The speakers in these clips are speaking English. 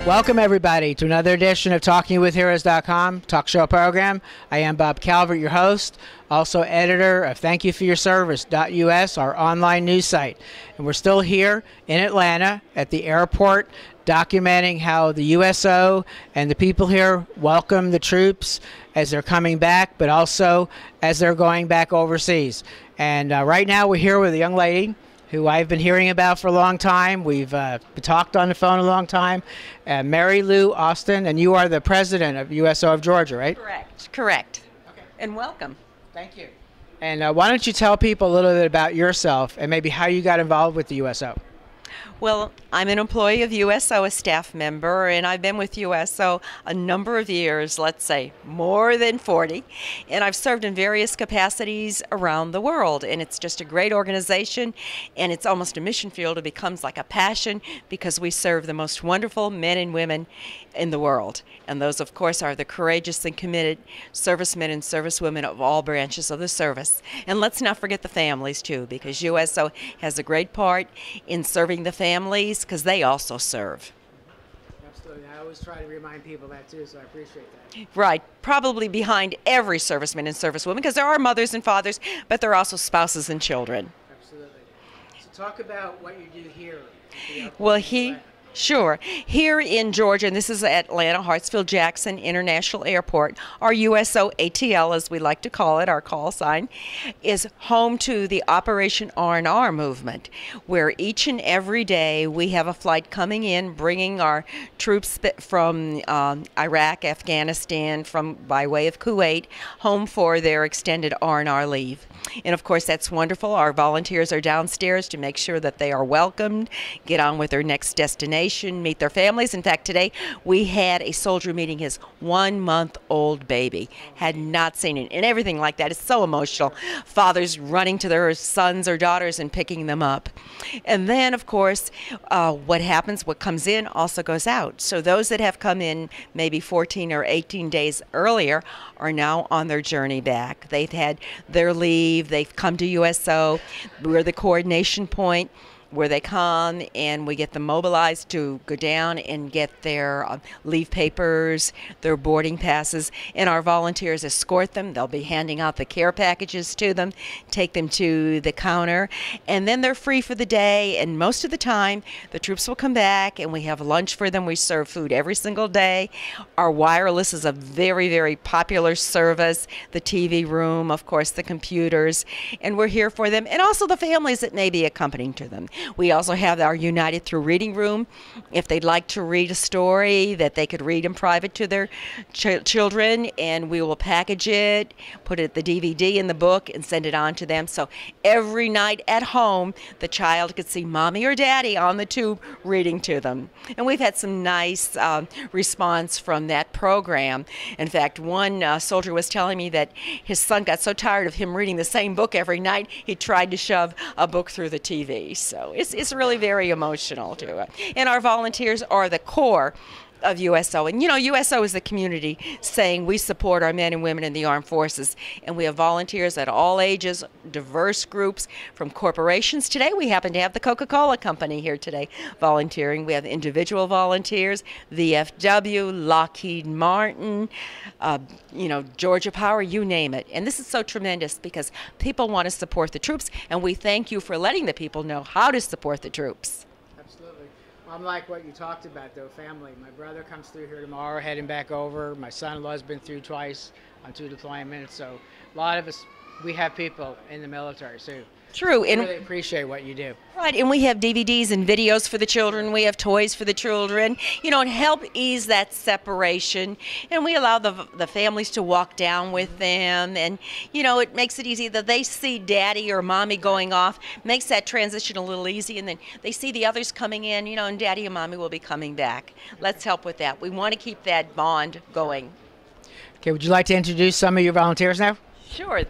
Welcome, everybody, to another edition of TalkingWithHeroes.com talk show program. I am Bob Calvert, your host, also editor of ThankYouForYourService.us, our online news site. And we're still here in Atlanta at the airport, documenting how the USO and the people here welcome the troops as they're coming back, but also as they're going back overseas. And right now we're here with a young lady who I've been hearing about for a long time. We've talked on the phone a long time. Mary Lou Austin, and you are the president of USO of Georgia, right? Correct. Okay. And welcome. Thank you. And why don't you tell people a little bit about yourself and maybe how you got involved with the USO? Well, I'm an employee of USO, a staff member, and I've been with USO a number of years, let's say more than 40, and I've served in various capacities around the world, and it's just a great organization, and it's almost a mission field. It becomes like a passion because we serve the most wonderful men and women in the world, and those, of course, are the courageous and committed servicemen and servicewomen of all branches of the service. And let's not forget the families, too, because USO has a great part in serving the families because they also serve. Absolutely. I always try to remind people that, too, so I appreciate that. Right. Probably behind every serviceman and servicewoman, because there are mothers and fathers, but there are also spouses and children. Absolutely. So talk about what you do here. Well, Sure. Here in Georgia, and this is Atlanta Hartsfield-Jackson International Airport, our USO ATL, as we like to call it, our call sign, is home to the Operation R&R movement, where each and every day we have a flight coming in, bringing our troops from Iraq, Afghanistan, by way of Kuwait, home for their extended R&R leave. And, of course, that's wonderful. Our volunteers are downstairs to make sure that they are welcomed, get on with their next destination, meet their families. In fact, today we had a soldier meeting his 1-month-old baby. Had not seen it. And everything like that is so emotional. Fathers running to their sons or daughters and picking them up. And then, of course, what comes in also goes out. So those that have come in maybe 14 or 18 days earlier are now on their journey back. They've had their leave. They've come to USO. We're the coordination point where they come and we get them mobilized to go down and get their leave papers, their boarding passes, and our volunteers escort them. They'll be handing out the care packages to them, take them to the counter, and then they're free for the day. And most of the time, the troops will come back and we have lunch for them. We serve food every single day. Our wireless is a very, very popular service. The TV room, of course, the computers, and we're here for them, and also the families that may be accompanying to them. We also have our United Through Reading room. If they'd like to read a story, that they could read in private to their children, and we will package it, put it the DVD in the book, and send it on to them. So every night at home, the child could see mommy or daddy on the tube reading to them. And we've had some nice response from that program. In fact, one soldier was telling me that his son got so tired of him reading the same book every night, he tried to shove a book through the TV. So it's really very emotional too. And our volunteers are the core of USO. And, you know, USO is the community saying we support our men and women in the armed forces. And we have volunteers at all ages, diverse groups from corporations. Today we happen to have the Coca-Cola Company here today volunteering. We have individual volunteers, VFW, Lockheed Martin, Georgia Power, you name it. And this is so tremendous because people want to support the troops, and we thank you for letting the people know how to support the troops. Unlike what you talked about, though, family. My brother comes through here tomorrow, heading back over. My son-in-law's been through twice on 2 deployments. So a lot of us, we have people in the military, too. True. And really appreciate what you do. Right, and we have DVDs and videos for the children. We have toys for the children, and help ease that separation. And we allow the families to walk down with them. And, it makes it easy that they see daddy or mommy going off, makes that transition a little easy. And then they see the others coming in, and daddy and mommy will be coming back. Let's help with that. We want to keep that bond going. Okay, would you like to introduce some of your volunteers now? Sure.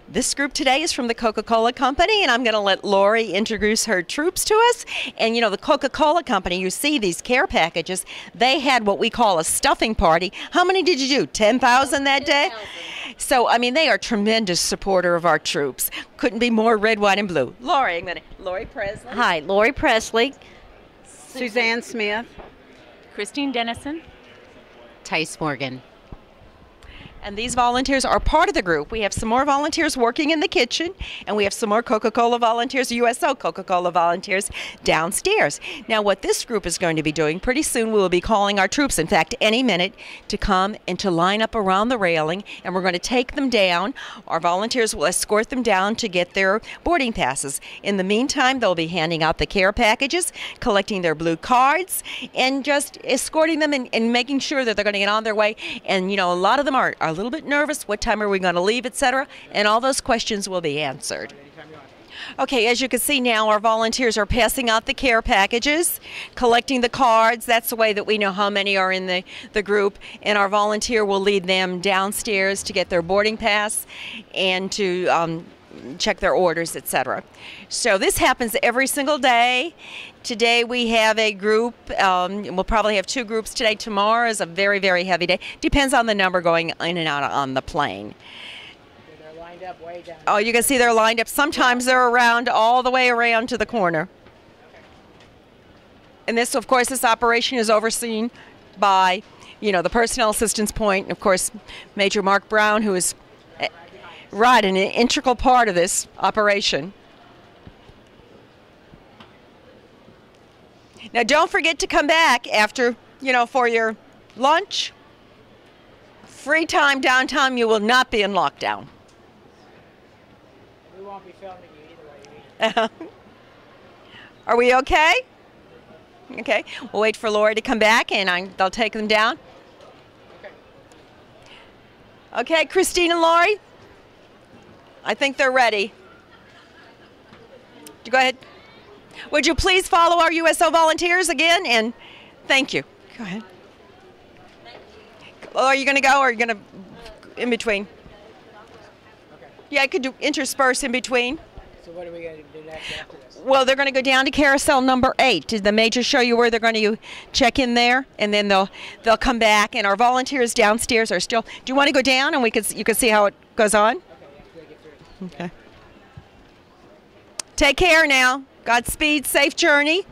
This group today is from the Coca-Cola Company, and I'm going to let Lori introduce her troops to us. And, the Coca-Cola Company, you see these care packages, they had what we call a stuffing party. How many did you do? 10,000 that day? 10,000. So, they are a tremendous supporter of our troops. Couldn't be more red, white, and blue. Lori Presley. Hi, Lori Presley. Suzanne Smith. Christine Dennison. Tice Morgan. And these volunteers are part of the group. We have some more volunteers working in the kitchen, and we have some more Coca-Cola volunteers, USO Coca-Cola volunteers downstairs. Now, what this group is going to be doing, pretty soon we will be calling our troops, in fact, any minute, to come and to line up around the railing, and we're going to take them down. Our volunteers will escort them down to get their boarding passes. In the meantime, they'll be handing out the care packages, collecting their blue cards, and just escorting them and making sure that they're going to get on their way. And, you know, a lot of them are a little bit nervous. What time are we going to leave, etc.? And all those questions will be answered. Okay, as you can see now, our volunteers are passing out the care packages, collecting the cards. That's the way that we know how many are in the group. And our volunteer will lead them downstairs to get their boarding pass and to check their orders, etc. So this happens every single day. Today we have a group. We'll probably have 2 groups today. Tomorrow is a very, very heavy day. Depends on the number going in and out on the plane. They're lined up way down. Oh, you can see they're lined up. Sometimes they're around all the way around to the corner. And this, of course, this operation is overseen by, you know, the Personnel Assistance Point, and of course, Major Mark Brown, who is right an integral part of this operation. Now, don't forget to come back after, you know, for your lunch. Free time, downtime, you will not be in lockdown. We won't be filming you either way. Are we okay? Okay. We'll wait for Lori to come back, and they'll take them down. Okay, Christine and Lori? I think they're ready. Go ahead. Would you please follow our USO volunteers again? And thank you. Go ahead. Well, are you going to go, or are you going to in between? Okay. Yeah, I could do intersperse in between. So what are we going to do next after this? Well, they're going to go down to carousel number 8. Did the major show you where they're going to check in there? And then they'll come back, and our volunteers downstairs are still. Do you want to go down, and you can see how it goes on? Okay, yeah, get through. Okay. Take care now. Godspeed, safe journey.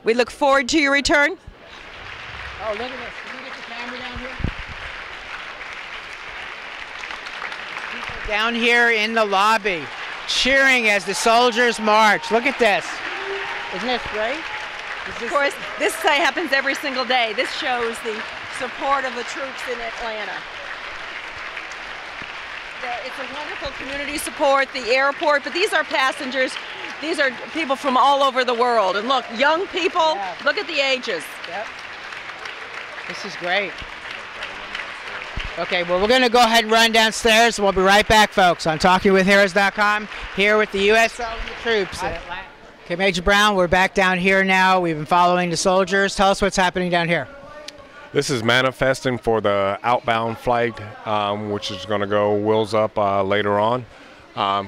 We look forward to your return. Oh, look at this. Can you get the camera down here? People down here in the lobby cheering as the soldiers march. Look at this. Isn't this great? Of course, this happens every single day. This shows the support of the troops in Atlanta. It's a wonderful community support, the airport, but these are passengers. These are people from all over the world. And look, young people, yeah. Look at the ages. Yep. This is great. Okay, well, we're going to go ahead and run downstairs. We'll be right back, folks, on TalkingWithHeroes.com, here with the USO and the troops. Okay, Major Brown, we're back down here now. We've been following the soldiers. Tell us what's happening down here. This is manifesting for the outbound flight, which is going to go wheels up later on.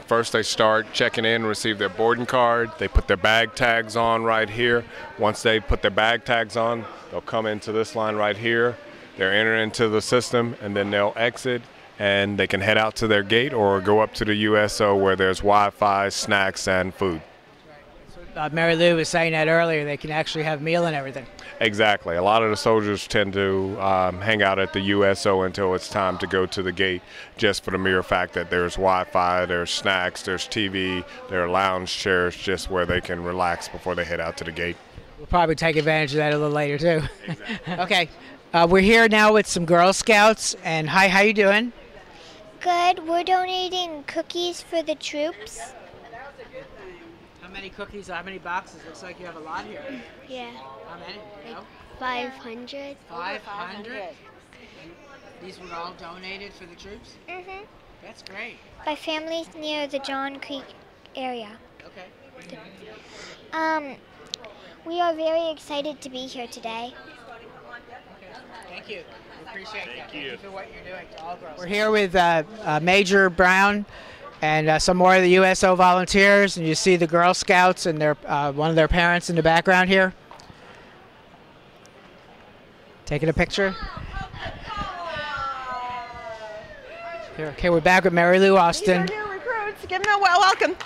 First they start checking in, receive their boarding card. They put their bag tags on right here. Once they put their bag tags on, they'll come into this line right here. They're entering into the system, and then they'll exit, and they can head out to their gate or go up to the USO where there's Wi-Fi, snacks, and food. Mary Lou was saying that earlier. They can actually have meal and everything. Exactly. A lot of the soldiers tend to hang out at the USO until it's time to go to the gate, just for the mere fact that there's Wi-Fi, there's snacks, there's TV, there are lounge chairs just where they can relax before they head out to the gate. We'll probably take advantage of that a little later, too. Exactly. Okay. We're here now with some Girl Scouts. And hi, how you doing? Good. We're donating cookies for the troops. How many cookies, how many boxes? Looks like you have a lot here. Yeah. How many? Do you know? 500. 500? These were all donated for the troops? Mm-hmm. That's great. By families near the John Creek area. Okay. We are very excited to be here today. Thank you. We appreciate that. Thank you for what you're doing to all girls. We're here with Major Brown and some more of the USO volunteers, and you see the Girl Scouts and their one of their parents in the background here. Taking a picture. Here, okay, we're back with Mary Lou Austin. These are new recruits. Give them a welcome.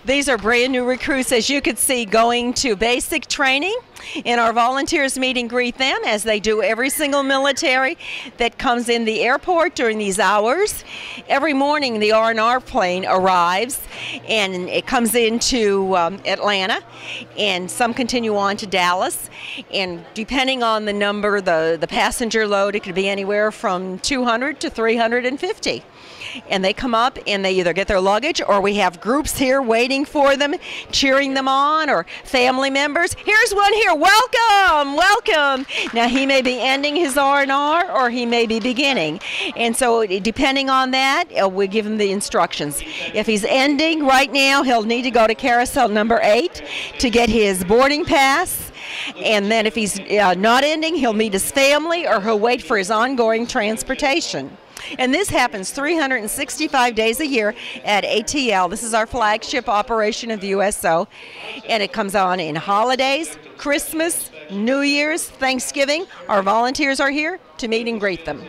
These are brand new recruits, as you can see, going to basic training. And our volunteers meet and greet them, as they do every single military that comes in the airport during these hours. Every morning the R&R plane arrives, and it comes into Atlanta, and some continue on to Dallas. And depending on the number, the passenger load, it could be anywhere from 200 to 350. And they come up and they either get their luggage, or we have groups here waiting for them, cheering them on, or family members. Here's one here. Welcome, welcome. Now, he may be ending his R&R, or he may be beginning. And so depending on that, we give him the instructions. If he's ending right now, he'll need to go to carousel number 8 to get his boarding pass. And then if he's not ending, he'll meet his family, or he'll wait for his ongoing transportation. And this happens 365 days a year at ATL. This is our flagship operation of the USO. And it comes on in holidays, Christmas, New Year's, Thanksgiving. Our volunteers are here to meet and greet them.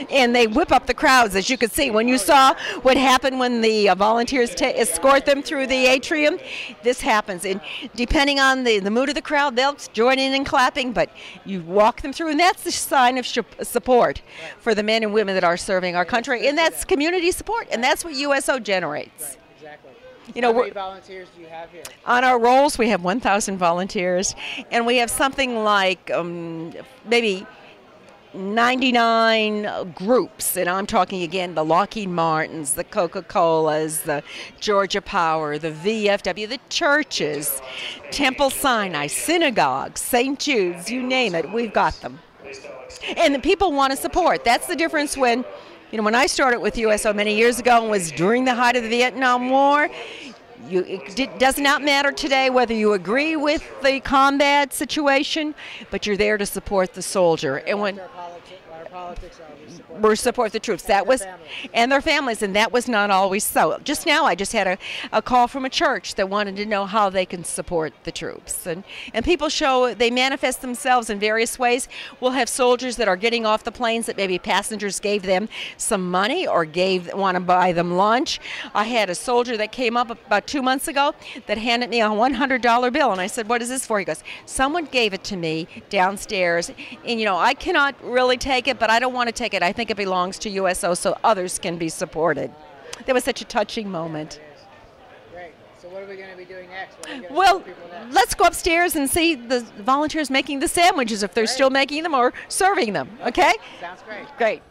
And they whip up the crowds, as you could see. When you saw what happened when the volunteers escort them through the atrium, this happens. And depending on the mood of the crowd, they'll join in clapping, but you walk them through, and that's the sign of support for the men and women that are serving our country. And that's community support, and that's what USO generates. Exactly. You know, how many volunteers do you have here? On our rolls, we have 1,000 volunteers, and we have something like maybe 99 groups, and I'm talking again the Lockheed Martins, the Coca-Colas, the Georgia Power, the VFW, the churches, Temple Sinai, synagogues, St. Jude's, you name it, we've got them. And the people want to support. That's the difference when, when I started with USO many years ago and was during the height of the Vietnam War. It does not matter today whether you agree with the combat situation, but you're there to support the soldier. And when our politics we support the troops, that was, and their families, and that was not always so. Just now, I just had a call from a church that wanted to know how they can support the troops, and people show they manifest themselves in various ways. We'll have soldiers that are getting off the planes that maybe passengers gave them some money or want to buy them lunch. I had a soldier that came up about 2 months ago that handed me a $100 bill, and I said, "What is this for?" He goes, "Someone gave it to me downstairs, and I cannot really take it, but I don't want to take it. I think it belongs to USO so others can be supported." That was such a touching moment. Great. So what are we going to be doing next? Well, let's go upstairs and see the volunteers making the sandwiches, if they're still making them or serving them. Okay? Sounds great. Great.